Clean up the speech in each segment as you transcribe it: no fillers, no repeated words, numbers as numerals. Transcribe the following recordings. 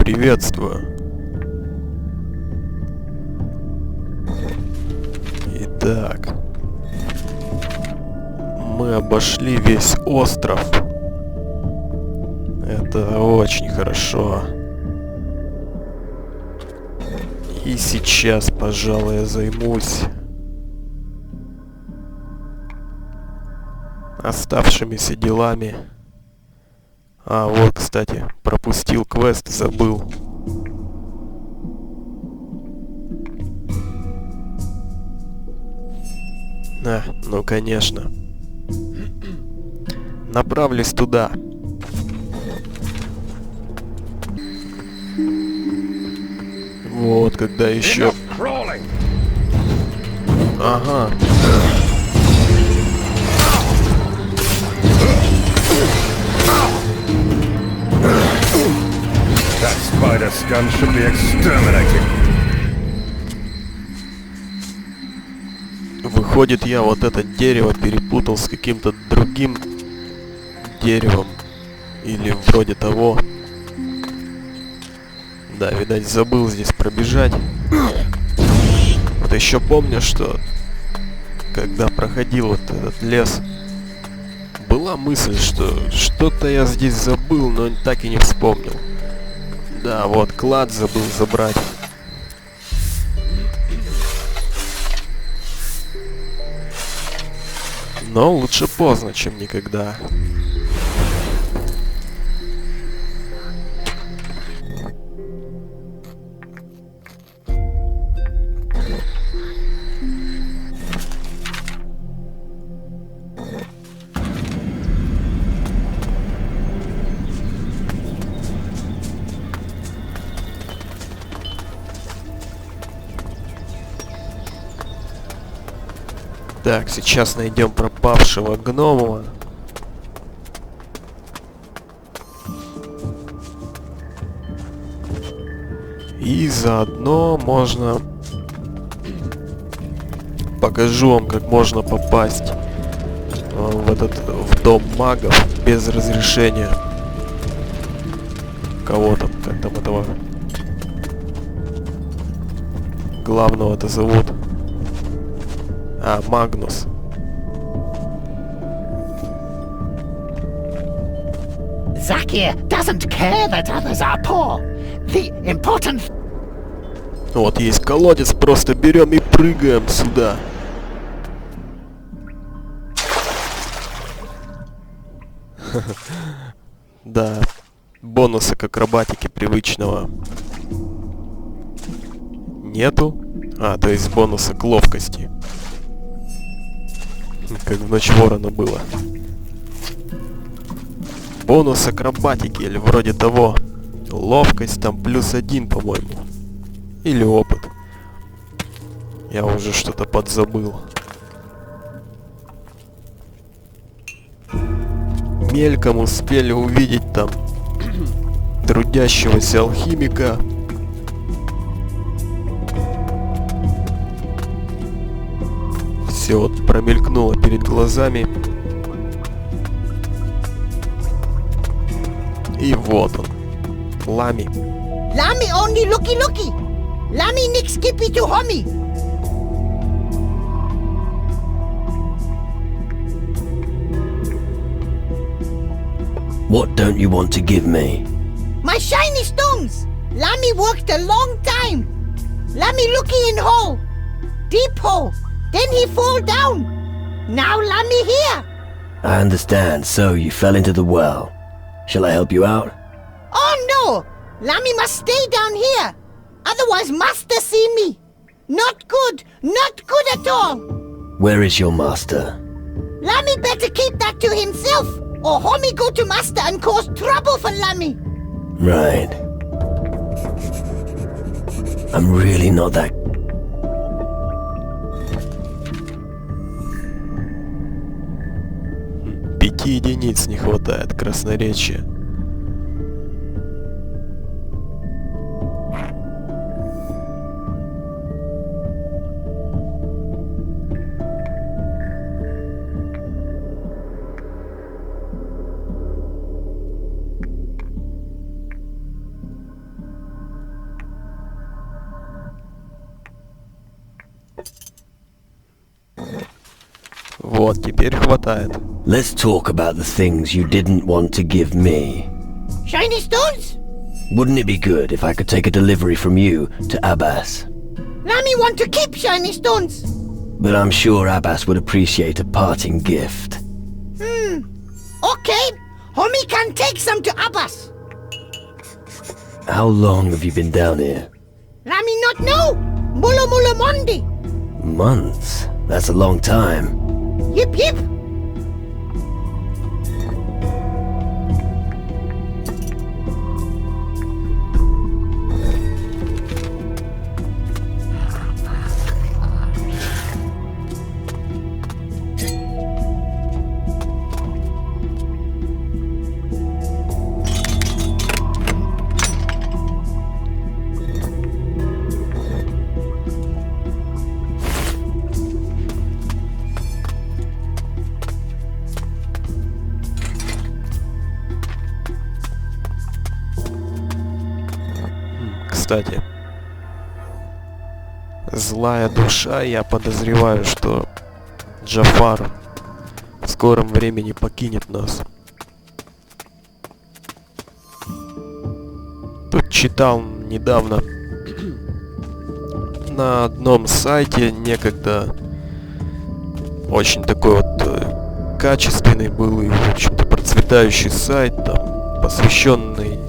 Приветствую. Итак, мы обошли весь остров. Это очень хорошо. И сейчас, пожалуй, я займусь оставшимися делами. А, вот, кстати, пропустил квест, забыл. Ну конечно. Направлюсь туда. Вот, когда еще... Ага. That spider scum should be exterminated. Выходит, я вот это дерево перепутал с каким-то другим деревом. Или вроде того. Да, видать, забыл здесь пробежать. Вот еще помню, что когда проходил вот этот лес, была мысль, что что-то я здесь забыл, но так и не вспомнил. Да, вот клад забыл забрать. Но лучше поздно, чем никогда. Так, сейчас найдем пропавшего гнома. И заодно можно... Покажу вам, как можно попасть в дом магов без разрешения. Кого там, как там этого главного-то зовут? А, Магнус. Zakir doesn't care that others are poor. The important... Вот есть колодец, просто берем и прыгаем сюда. Да, бонуса к акробатике привычного нету. А, то есть бонуса к ловкости. Как в Ночь Ворона было. Бонус акробатики или вроде того. Ловкость там +1, по-моему. Или опыт. Я уже что-то подзабыл. Мельком успели увидеть там трудящегося алхимика. Все вот промелькнуло перед глазами. И вот он. Лами. Lami only looky. Lami nick skippy to homie. What don't you want to give me? My shiny stones. Lami worked a long time. Lami looky in hole. Deep hole. Then he fall down. Now Lami here. I understand, so you fell into the well. Shall I help you out? Oh no! Lami must stay down here. Otherwise master see me. Not good at all. Where is your master? Lami better keep that to himself, or homie go to master and cause trouble for Lami. Right. I'm really not that... 5 единиц не хватает красноречия. Вот, теперь хватает. Let's talk about the things you didn't want to give me. Shiny stones? Wouldn't it be good if I could take a delivery from you to Abbas? Lammy want to keep shiny stones. But I'm sure Abbas would appreciate a parting gift. Okay, homie can take some to Abbas. How long have you been down here? Lammy not know. Mula mula Monday. Months? That's a long time. Yip yip. Кстати, злая душа, я подозреваю, что Джафар в скором времени покинет нас. Тут читал недавно на одном сайте, некогда очень такой вот качественный был и, в общем-то, процветающий сайт, там, посвященный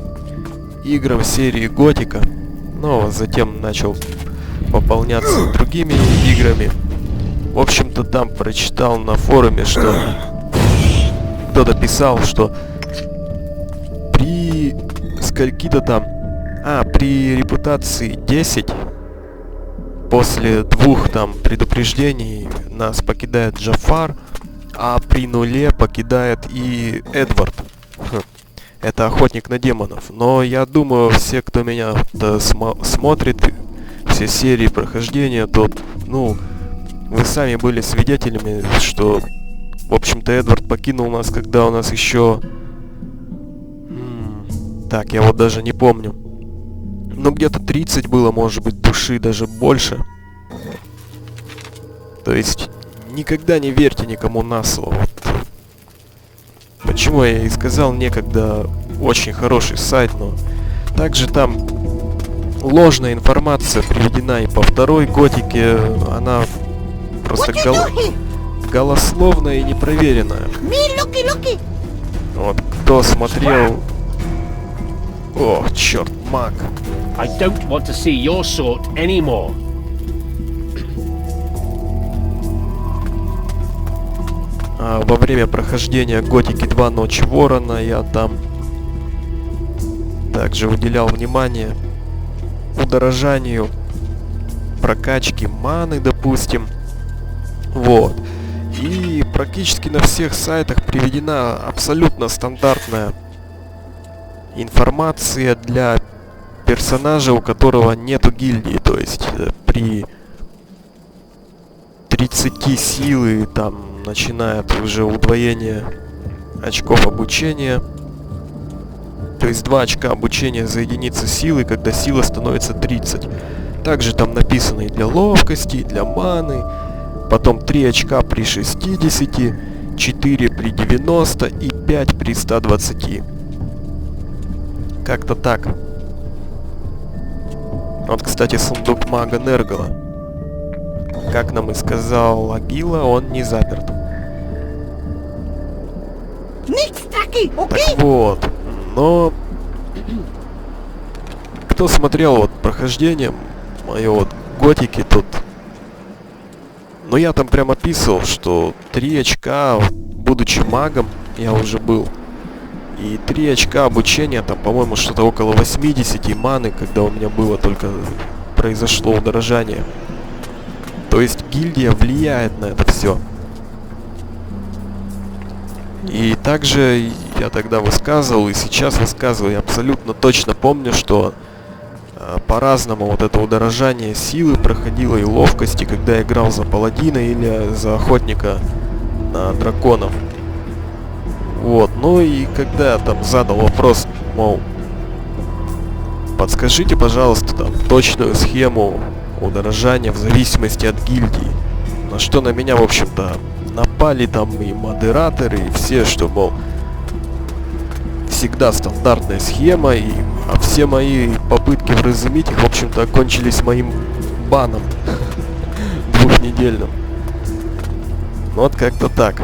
играм серии Готика, но затем начал пополняться другими играми. В общем-то, там прочитал на форуме, что кто-то писал, что при скольки-то там, при репутации 10 после 2 там предупреждений нас покидает Джафар, а при 0 покидает и Эдвард. Это охотник на демонов. Но я думаю, все, кто меня смотрит, все серии прохождения, то, ну, вы сами были свидетелями, что, в общем-то, Эдвард покинул нас, когда у нас еще... Так, я вот даже не помню. Ну, где-то 30 было, может быть, души, даже больше. То есть, никогда не верьте никому на слово. Почему я и сказал некогда очень хороший сайт, но также там ложная информация приведена и по второй Готике, она просто голословная и непроверенная. Вот, кто смотрел... О, черт, маг. I don't want to see your sort anymore. Во время прохождения Готики 2 Ночь Ворона я там также уделял внимание удорожанию прокачки маны, допустим. Вот. И практически на всех сайтах приведена абсолютно стандартная информация для персонажа, у которого нету гильдии. То есть при 30 силы там начинает уже удвоение очков обучения. То есть 2 очка обучения за единицу силы, когда сила становится 30. Также там написано и для ловкости, и для маны. Потом 3 очка при 60, 4 при 90 и 5 при 120. Как-то так. Вот, кстати, сундук мага Нергала. Как нам и сказал Агила, он не заперт. Так вот, но... Кто смотрел вот прохождение мое вот Готики тут... Ну я там прям описывал, что 3 очка, будучи магом, я уже был. И 3 очка обучения, там, по-моему, что-то около 80 маны, когда у меня было только произошло удорожание. То есть гильдия влияет на это все. И также я тогда высказывал, и сейчас высказываю, я абсолютно точно помню, что по-разному вот это удорожание силы проходило и ловкости, когда я играл за паладина или за охотника на драконов. Вот, ну и когда я там задал вопрос, мол, подскажите, пожалуйста, там точную схему удорожания в зависимости от гильдии. На что на меня, в общем-то, напали там и модераторы, и все, что, мол, всегда стандартная схема, а все мои попытки вразумить их, в общем-то, окончились моим баном двухнедельным. Ну вот как-то так.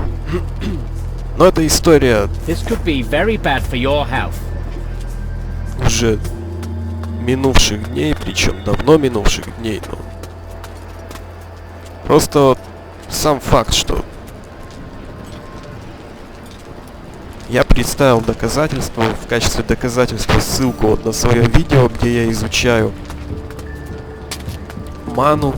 Но эта история This could be very bad for your health. уже минувших дней, причем давно минувших дней, но просто вот сам факт, что я представил доказательства, в качестве доказательства ссылку вот на свое видео, где я изучаю ману.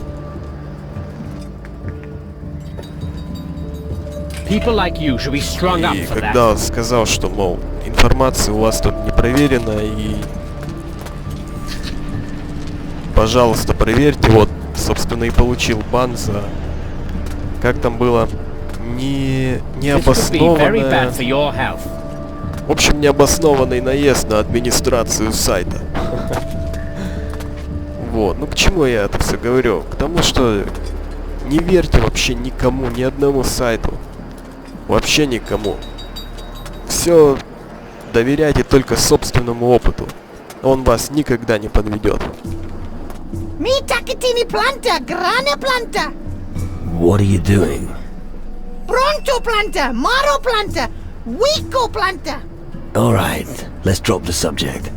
People like you should be strung up И for когда that. он сказал, что, мол, информация у вас тут не проверена, и пожалуйста, проверьте, вот, собственно, и получил бан за, как там было, This could be very необоснованное, bad for your health. в общем, необоснованный наезд на администрацию сайта. Вот, ну к чему я это все говорю? К тому, что не верьте вообще никому, ни одному сайту. Вообще никому. Все доверяйте только собственному опыту. Он вас никогда не подведет. Me Takatini planta, grana planta, What are you doing? pronto planta, maro planta, wico planta. Alright, let's drop the subject.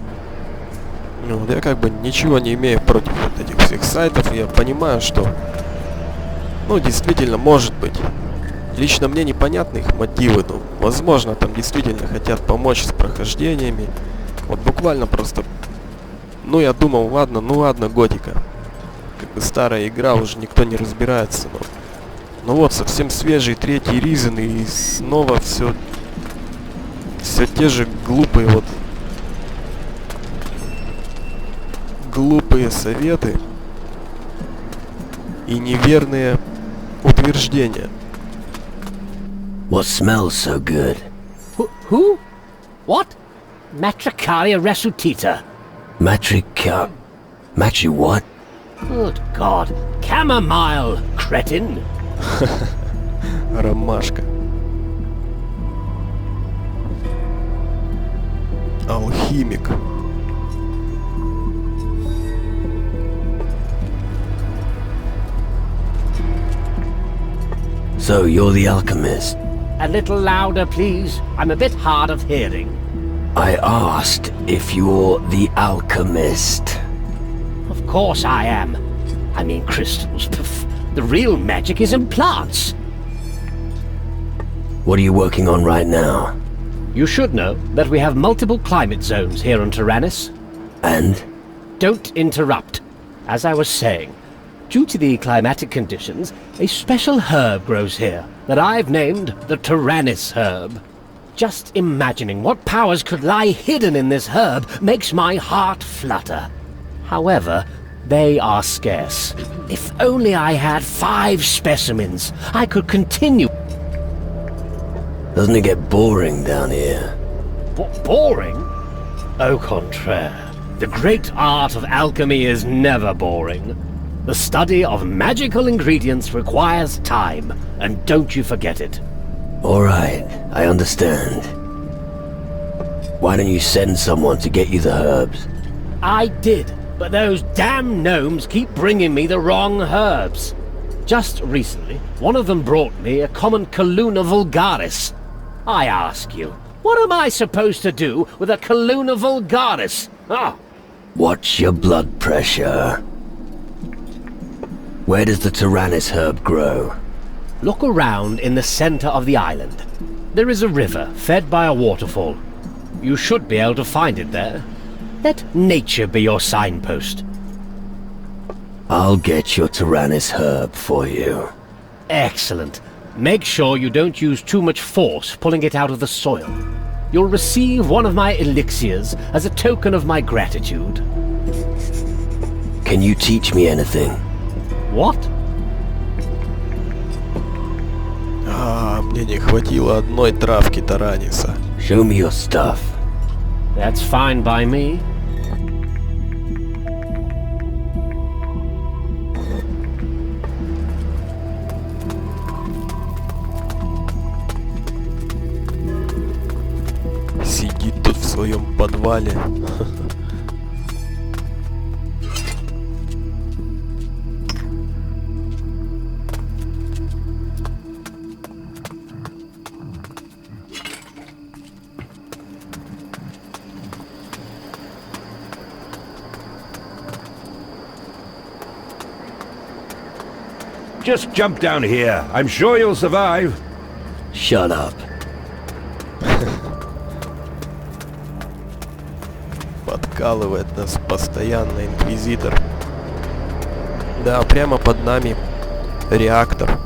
Ну, вот я как бы ничего не имею против вот этих всех сайтов. Я понимаю, что, ну, действительно, может быть. Лично мне непонятны их мотивы, но, возможно, там действительно хотят помочь с прохождениями. Вот буквально просто, ну, я думал, ладно, Готика. Как бы старая игра, уже никто не разбирается, но... Ну вот, совсем свежий третий Ризен, и снова все те же глупые вот... Глупые советы и неверные утверждения. What smells so good? Who? What? Matricaria resutita. Matrica... Matri what? Good God. Chamomile, cretin. Ромашка. Алхимик. So you're the alchemist. A little louder, please. I'm a bit hard of hearing. I asked if you're the alchemist. Of course I am. I mean crystals. Pff. The real magic is in plants. What are you working on right now? You should know that we have multiple climate zones here on Tyrannus. And? Don't interrupt. As I was saying, due to the climatic conditions, a special herb grows here that I've named the Tyrannus herb. Just imagining what powers could lie hidden in this herb makes my heart flutter. However, they are scarce. If only I had 5 specimens, I could continue. Doesn't it get boring down here? Boring? Au contraire. The great art of alchemy is never boring. The study of magical ingredients requires time, and don't you forget it. Alright, I understand. Why don't you send someone to get you the herbs? I did, but those damn gnomes keep bringing me the wrong herbs. Just recently, one of them brought me a common Calluna vulgaris. I ask you, what am I supposed to do with a Calluna vulgaris? Ah, Watch your blood pressure. Where does the Tyrannus herb grow? look around in the center of the island. There is a river fed by a waterfall. You should be able to find it there. Let nature be your signpost. I'll get your Tyrannus herb for you. Excellent. Make sure you don't use too much force pulling it out of the soil. You'll receive one of my elixirs as a token of my gratitude. Can you teach me anything? What? А, мне не хватило одной травки Тараниса. Show me your stuff. That's fine by me. подвале. Just jump down here. I'm sure you'll survive. Shut up. Подкалывает нас постоянно инквизитор. Да, прямо под нами реактор.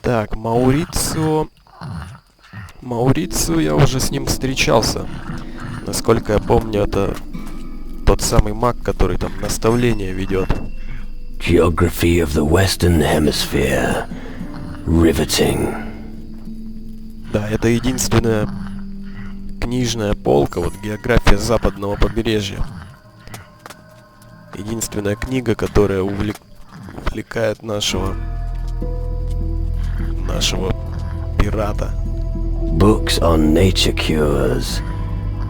Так, Маурицио, я уже с ним встречался. Насколько я помню, это тот самый маг, который там наставление ведет. Geography of the Western Hemisphere. Riveting. Да, это единственная книжная полка, вот география западного побережья. Единственная книга, которая увлекает нашего пирата. Books on nature cures.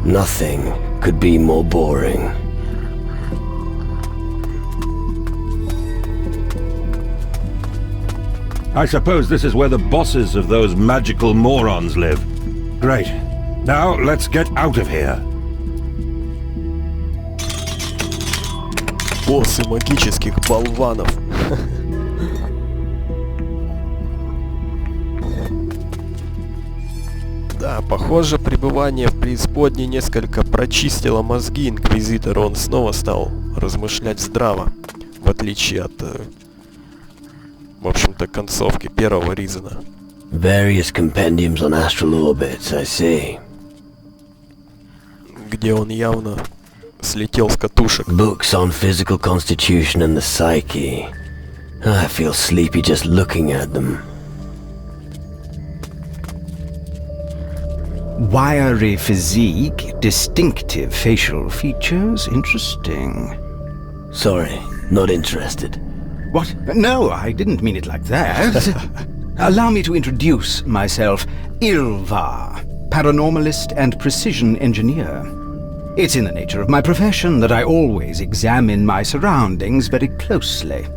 Nothing could be more boring. I suppose this is where the bosses of those magical morons live. Great. Now let's get out of here. Боссы магических болванов. Да, похоже, пребывание в преисподней несколько прочистило мозги инквизитору. Он снова стал размышлять здраво, в отличие от, в общем-то, концовки первого Ризена. Various compendiums on astral orbits, I see. Где он явно слетел с катушек. Books on physical constitution and the psyche. I feel sleepy just looking at them. Wiry physique, distinctive facial features, interesting. Sorry, not interested. What? No, I didn't mean it like that. Allow me to introduce myself. Ilvar, paranormalist and precision engineer. It's in the nature of my profession that I always examine my surroundings very closely.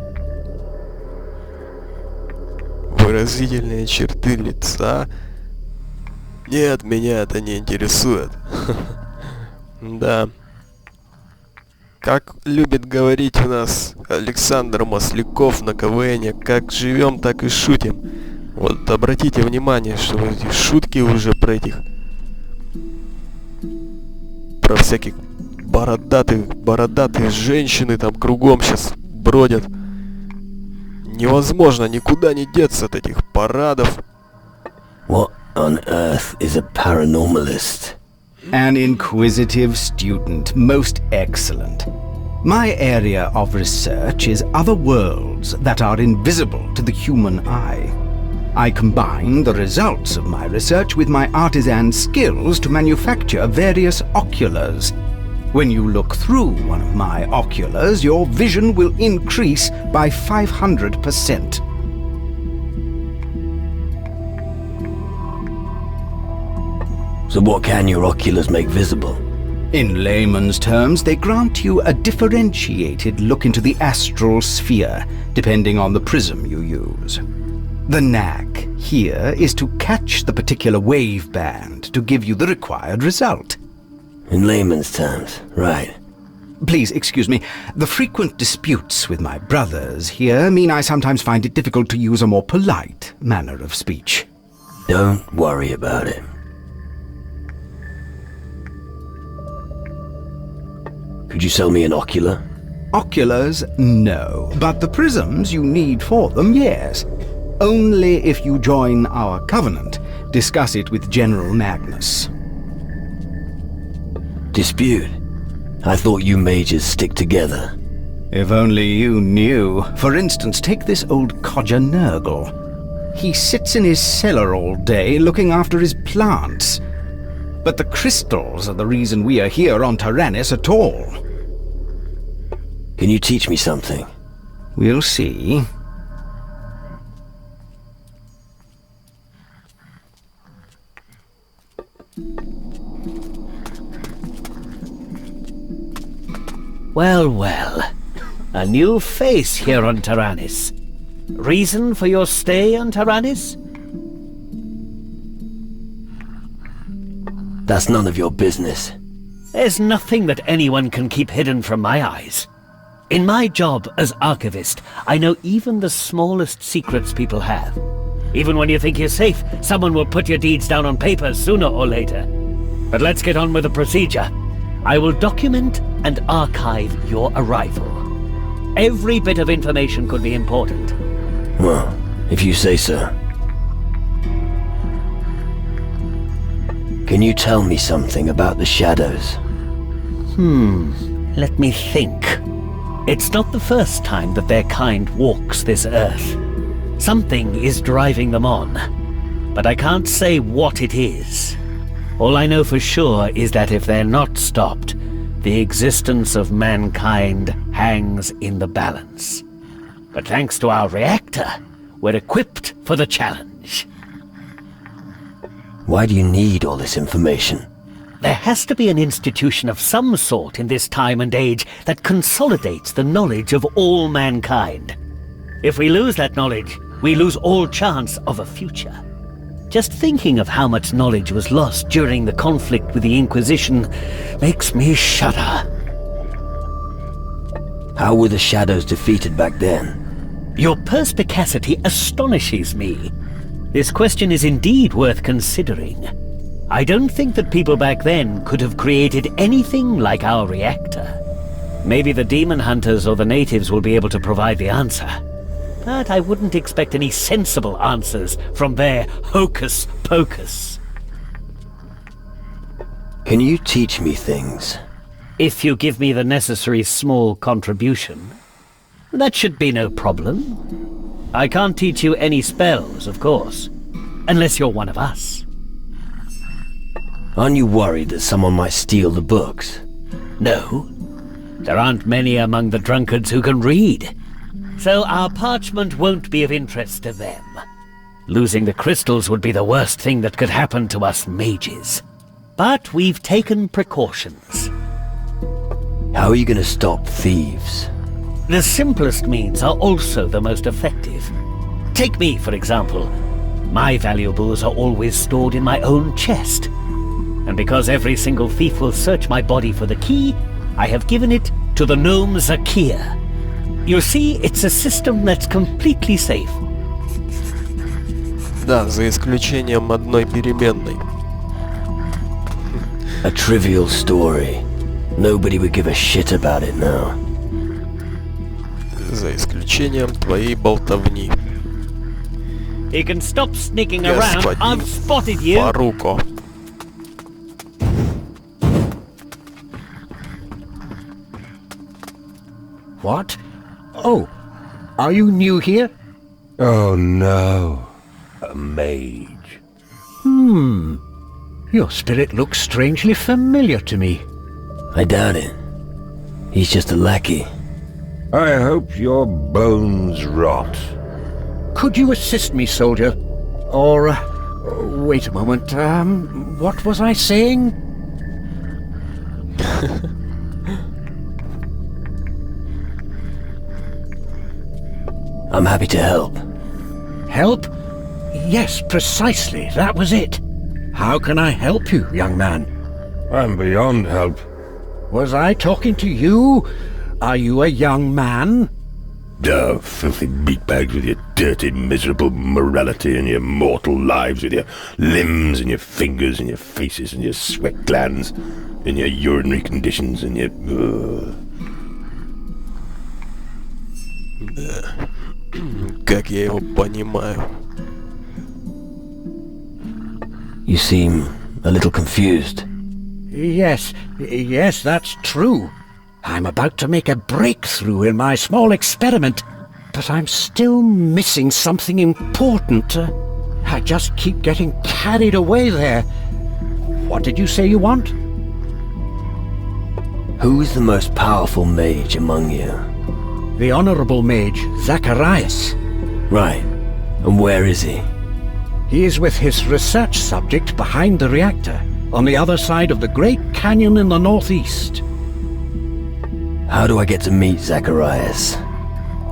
Выразительные черты лица. Нет, меня это не интересует. Да. Как любит говорить у нас Александр Масляков на КВНе, как живем, так и шутим. Вот обратите внимание, что эти шутки уже про всяких бородатые женщины там кругом сейчас бродят. Невозможно никуда не деться от этих парадов. What on earth is a paranormalist? An inquisitive student, most excellent. My area of research is other worlds that are invisible to the human eye. I combine the results of my research with my artisan skills to manufacture various oculars. When you look through one of my oculars, your vision will increase by 500%. So what can your oculars make visible? In layman's terms, they grant you a differentiated look into the astral sphere, depending on the prism you use. The knack here is to catch the particular wave band to give you the required result. In layman's terms, right. Please excuse me. The frequent disputes with my brothers here mean I sometimes find it difficult to use a more polite manner of speech. Don't worry about it. Could you sell me an ocular? Oculars, no. But the prisms you need for them, yes. Only if you join our covenant. Discuss it with General Magnus. Dispute? I thought you mages stick together. If only you knew. For instance, take this old codger Nurgle. He sits in his cellar all day looking after his plants. But the crystals are the reason we are here on Tyrannus at all. Can you teach me something? We'll see. Well, well. A new face here on Tyrannus. Reason for your stay on Tyrannus? That's none of your business. There's nothing that anyone can keep hidden from my eyes. In my job as archivist, I know even the smallest secrets people have. Even when you think you're safe, someone will put your deeds down on paper sooner or later. But let's get on with the procedure. I will document and archive your arrival. Every bit of information could be important. Well, if you say so. Can you tell me something about the shadows? Let me think. It's not the first time that their kind walks this earth. Something is driving them on, but I can't say what it is. All I know for sure is that if they're not stopped, the existence of mankind hangs in the balance. But thanks to our reactor, we're equipped for the challenge. Why do you need all this information? There has to be an institution of some sort in this time and age that consolidates the knowledge of all mankind. If we lose that knowledge, we lose all chance of a future. Just thinking of how much knowledge was lost during the conflict with the Inquisition makes me shudder. How were the shadows defeated back then? Your perspicacity astonishes me. This question is indeed worth considering. I don't think that people back then could have created anything like our reactor. Maybe the demon hunters or the natives will be able to provide the answer. But I wouldn't expect any sensible answers from their hocus pocus. Can you teach me things? If you give me the necessary small contribution, that should be no problem. I can't teach you any spells, of course, unless you're one of us. Aren't you worried that someone might steal the books? No. There aren't many among the drunkards who can read. So our parchment won't be of interest to them. Losing the crystals would be the worst thing that could happen to us mages. But we've taken precautions. How are you going to stop thieves? The simplest means are also the most effective. Take me, for example. My valuables are always stored in my own chest. And because every single thief will search my body for the key, I have given it to the gnome Zakia. You see, it's a system that's completely safe. Да, за исключением одной переменной. A trivial story. Nobody would give a shit about it now. За исключением твоей болтовни. You can stop sneaking around. I've spotted you. Фаруко. What? Oh, are you new here? Oh no, a mage. Your spirit looks strangely familiar to me. I doubt it. He's just a lackey. I hope your bones rot. Could you assist me, soldier? Or, wait a moment, what was I saying? I'm happy to help. Help? Yes, precisely, that was it. How can I help you, young man? I'm beyond help. Was I talking to you? Are you a young man? Oh, filthy meatbags with your dirty, miserable morality and your mortal lives, with your limbs and your fingers and your faces and your sweat glands and your urinary conditions and your... Как я его понимаю. You seem a little confused. Yes, that's true. I'm about to make a breakthrough in my small experiment, but I'm still missing something important. I just keep getting carried away there. What did you say you want? Who is the most powerful mage among you? The Honorable Mage, Zacharias. Right. And where is he? He is with his research subject behind the reactor, on the other side of the Great Canyon in the northeast. How do I get to meet Zacharias?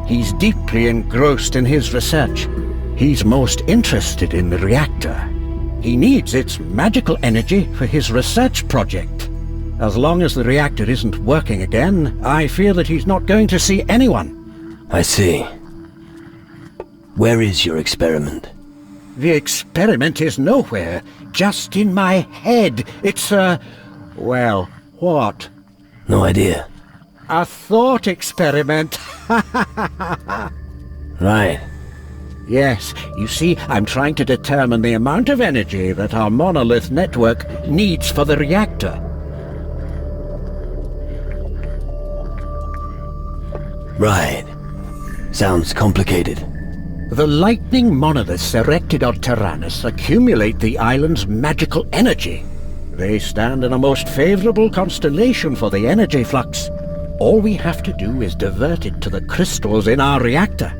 He's deeply engrossed in his research. He's most interested in the reactor. He needs its magical energy for his research project. As long as the reactor isn't working again, I fear that he's not going to see anyone. I see. Where is your experiment? The experiment is nowhere, just in my head. It's well, what? No idea. A thought experiment. Right. Yes, you see, I'm trying to determine the amount of energy that our monolith network needs for the reactor. Right. Sounds complicated. The lightning monoliths erected on Tyrannus accumulate the island's magical energy. They stand in a most favorable constellation for the energy flux. All we have to do is divert it to the crystals in our reactor.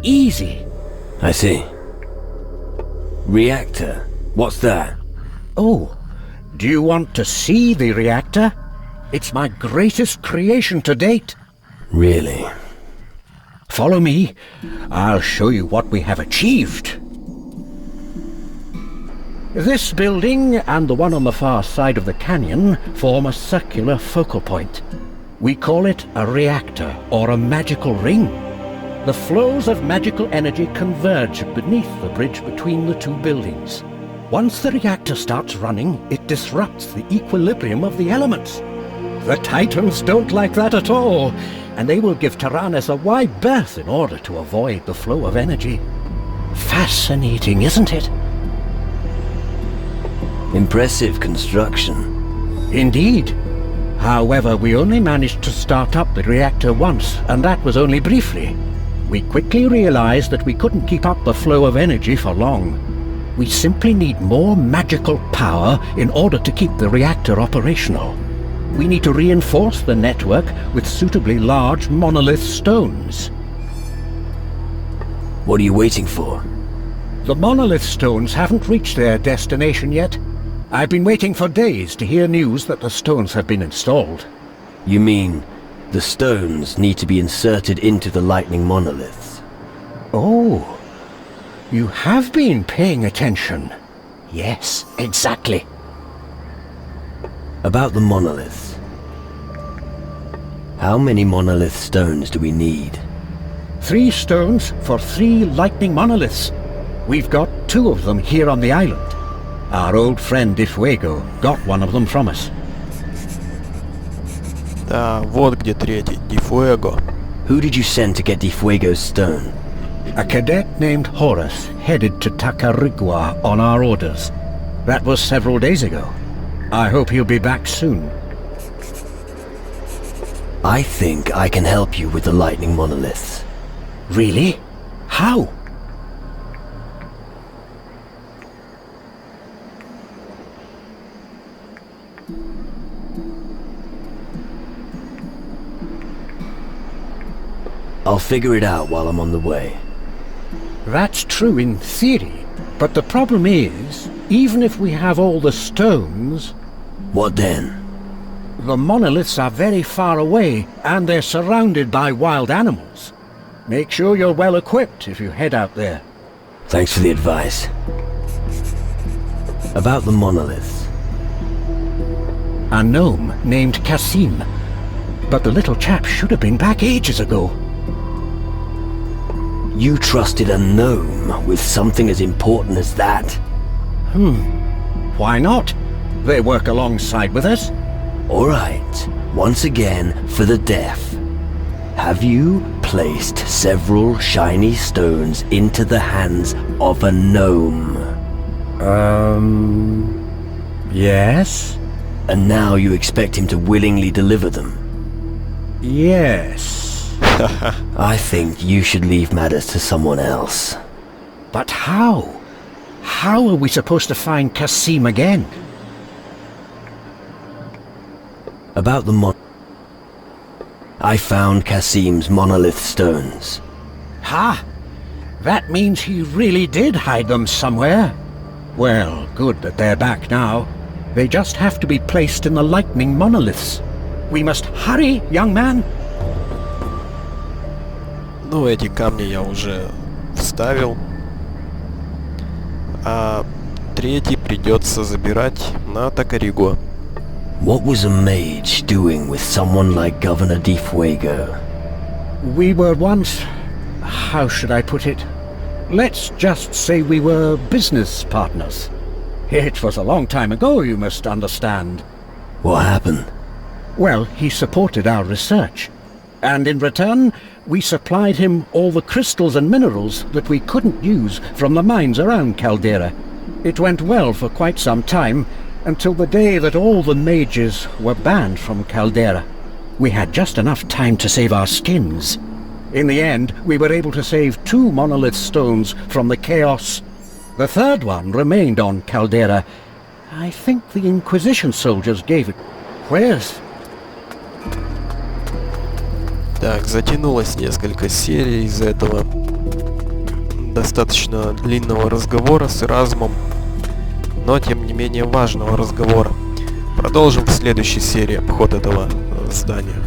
Easy. I see. Reactor? What's that? Oh, do you want to see the reactor? It's my greatest creation to date. Really? Follow me. I'll show you what we have achieved. This building and the one on the far side of the canyon form a circular focal point. We call it a reactor or a magical ring. The flows of magical energy converge beneath the bridge between the two buildings. Once the reactor starts running, it disrupts the equilibrium of the elements. The Titans don't like that at all, and they will give Tyrannus a wide berth in order to avoid the flow of energy. Fascinating, isn't it? Impressive construction. Indeed. However, we only managed to start up the reactor once, and that was only briefly. We quickly realized that we couldn't keep up the flow of energy for long. We simply need more magical power in order to keep the reactor operational. We need to reinforce the network with suitably large monolith stones. What are you waiting for? The monolith stones haven't reached their destination yet. I've been waiting for days to hear news that the stones have been installed. You mean the stones need to be inserted into the lightning monoliths? Oh, you have been paying attention. Yes, exactly. About the monoliths. How many monolith stones do we need? 3 stones for 3 lightning monoliths. We've got 2 of them here on the island. Our old friend Difuego got one of them from us. Да, вот где третий, Дифуэго. Who did you send to get Difuego's stone? A cadet named Horus headed to Tacarigua on our orders. That was several days ago. I hope he'll be back soon. I think I can help you with the lightning monoliths. Really? How? I'll figure it out while I'm on the way. That's true in theory, but the problem is, even if we have all the stones... What then? The monoliths are very far away, and they're surrounded by wild animals. Make sure you're well equipped if you head out there. Thanks for the advice. About the monoliths. A gnome named Kasim. But the little chap should have been back ages ago. You trusted a gnome with something as important as that? Why not? They work alongside with us. All right, once again for the deaf. Have you placed several shiny stones into the hands of a gnome? Yes? And now you expect him to willingly deliver them? Yes. I think you should leave matters to someone else. But how? How are we supposed to find Kasim again? About the I found Kasim's monolith stones. Ha! That means he really did hide them somewhere. Well, good that they're back now. They just have to be placed in the lightning monoliths. We must hurry, young man. Ну, эти камни я уже вставил. А третий придется забирать на Токариго. What was a mage doing with someone like Governor Di Fuego? We were once... how should I put it? Let's just say we were business partners. It was a long time ago, you must understand. What happened? Well, he supported our research. And in return, we supplied him all the crystals and minerals that we couldn't use from the mines around Caldera. It went well for quite some time, until the day that all the mages were banned from Caldera. We had just enough time to save our skins. In the end, we were able to save 2 monolith stones from the chaos. The third one remained on Caldera. I think the Inquisition soldiers gave it. Where's... Так, затянулось несколько серий из этого достаточно длинного разговора с Эразмом, но тем не менее важного разговора. Продолжим в следующей серии обход этого здания.